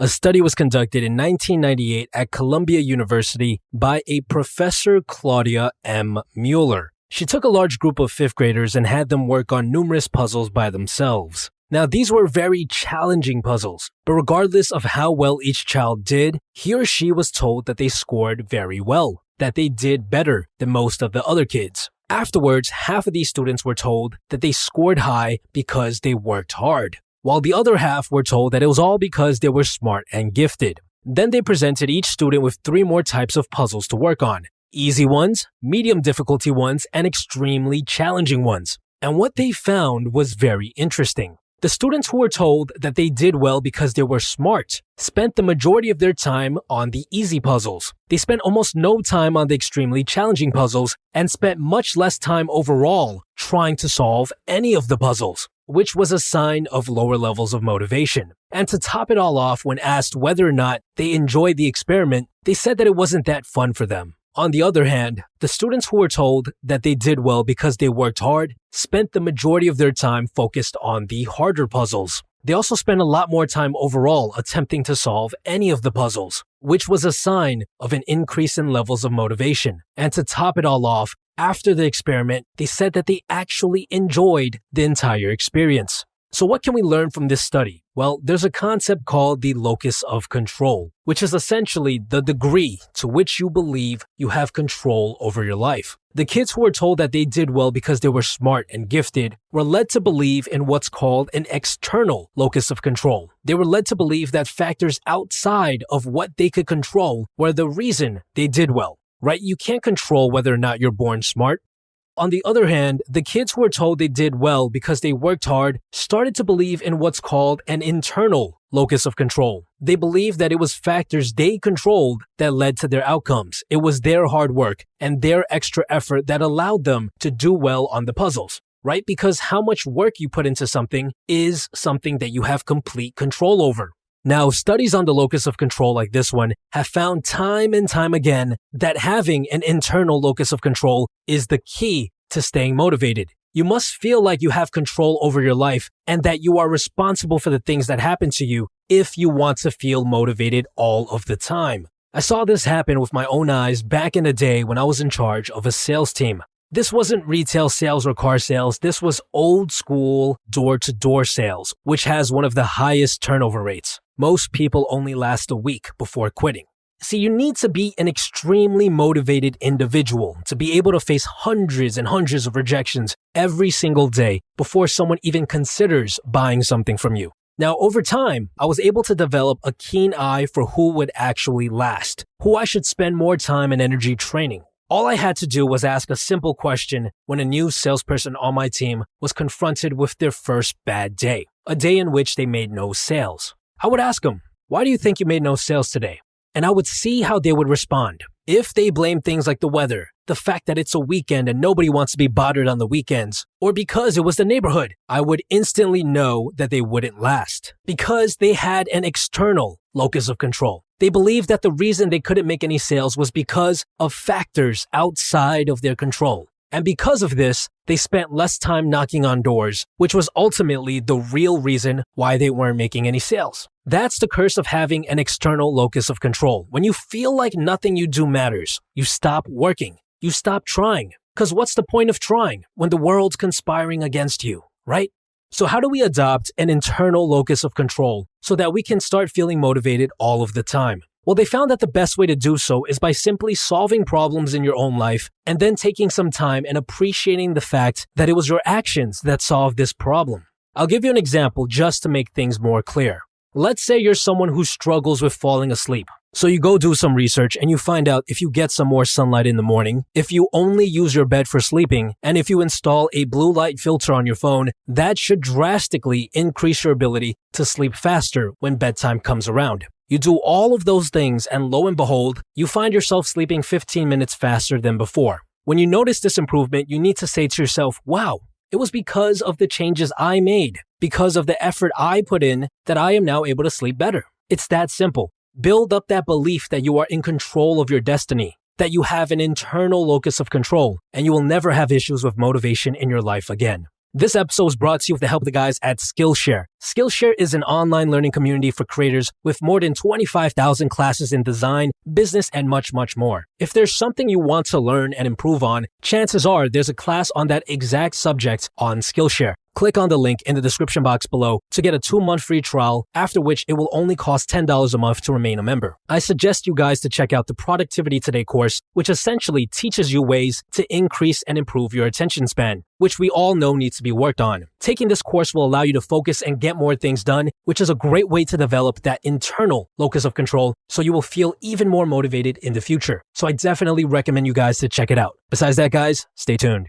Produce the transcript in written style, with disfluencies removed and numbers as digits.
A study was conducted in 1998 at Columbia University by a Professor Claudia M. Mueller. She took a large group of fifth graders and had them work on numerous puzzles by themselves. Now, these were very challenging puzzles, but regardless of how well each child did, he or she was told that they scored very well, that they did better than most of the other kids. Afterwards, half of these students were told that they scored high because they worked hard, while the other half were told that it was all because they were smart and gifted. Then they presented each student with 3 more types of puzzles to work on: easy ones, medium difficulty ones, and extremely challenging ones. And what they found was very interesting. The students who were told that they did well because they were smart spent the majority of their time on the easy puzzles. They spent almost no time on the extremely challenging puzzles and spent much less time overall trying to solve any of the puzzles, which was a sign of lower levels of motivation. And to top it all off, when asked whether or not they enjoyed the experiment, they said that it wasn't that fun for them. On the other hand, the students who were told that they did well because they worked hard spent the majority of their time focused on the harder puzzles. They also spent a lot more time overall attempting to solve any of the puzzles, which was a sign of an increase in levels of motivation. And to top it all off, after the experiment, they said that they actually enjoyed the entire experience. So what can we learn from this study? Well, there's a concept called the locus of control, which is essentially the degree to which you believe you have control over your life. The kids who were told that they did well because they were smart and gifted were led to believe in what's called an external locus of control. They were led to believe that factors outside of what they could control were the reason they did well, right? You can't control whether or not you're born smart. On the other hand, the kids who were told they did well because they worked hard started to believe in what's called an internal locus of control. They believed that it was factors they controlled that led to their outcomes. It was their hard work and their extra effort that allowed them to do well on the puzzles, right? Because how much work you put into something is something that you have complete control over. Now, studies on the locus of control like this one have found time and time again that having an internal locus of control is the key to staying motivated. You must feel like you have control over your life and that you are responsible for the things that happen to you if you want to feel motivated all of the time. I saw this happen with my own eyes back in the day when I was in charge of a sales team. This wasn't retail sales or car sales. This was old school door-to-door sales, which has one of the highest turnover rates. Most people only last a week before quitting. See, you need to be an extremely motivated individual to be able to face hundreds and hundreds of rejections every single day before someone even considers buying something from you. Now, over time, I was able to develop a keen eye for who would actually last, who I should spend more time and energy training. All I had to do was ask a simple question when a new salesperson on my team was confronted with their first bad day, a day in which they made no sales. I would ask them, "Why do you think you made no sales today?" And I would see how they would respond. If they blamed things like the weather, the fact that it's a weekend and nobody wants to be bothered on the weekends, or because it was the neighborhood, I would instantly know that they wouldn't last because they had an external locus of control. They believed that the reason they couldn't make any sales was because of factors outside of their control. And because of this, they spent less time knocking on doors, which was ultimately the real reason why they weren't making any sales. That's the curse of having an external locus of control. When you feel like nothing you do matters, you stop working. You stop trying. Because what's the point of trying when the world's conspiring against you, right? So how do we adopt an internal locus of control so that we can start feeling motivated all of the time? Well, they found that the best way to do so is by simply solving problems in your own life and then taking some time and appreciating the fact that it was your actions that solved this problem. I'll give you an example just to make things more clear. Let's say you're someone who struggles with falling asleep. So you go do some research and you find out if you get some more sunlight in the morning, if you only use your bed for sleeping, and if you install a blue light filter on your phone, that should drastically increase your ability to sleep faster when bedtime comes around. You do all of those things and lo and behold, you find yourself sleeping 15 minutes faster than before. When you notice this improvement, you need to say to yourself, wow, it was because of the changes I made, because of the effort I put in that I am now able to sleep better. It's that simple. Build up that belief that you are in control of your destiny, that you have an internal locus of control, and you will never have issues with motivation in your life again. This episode is brought to you with the help of the guys at Skillshare. Skillshare is an online learning community for creators with more than 25,000 classes in design, business, and much, much more. If there's something you want to learn and improve on, chances are there's a class on that exact subject on Skillshare. Click on the link in the description box below to get a 2-month free trial, after which it will only cost $10 a month to remain a member. I suggest you guys to check out the Productivity Today course, which essentially teaches you ways to increase and improve your attention span, which we all know needs to be worked on. Taking this course will allow you to focus and get more things done, which is a great way to develop that internal locus of control so you will feel even more motivated in the future. So I definitely recommend you guys to check it out. Besides that, guys, stay tuned.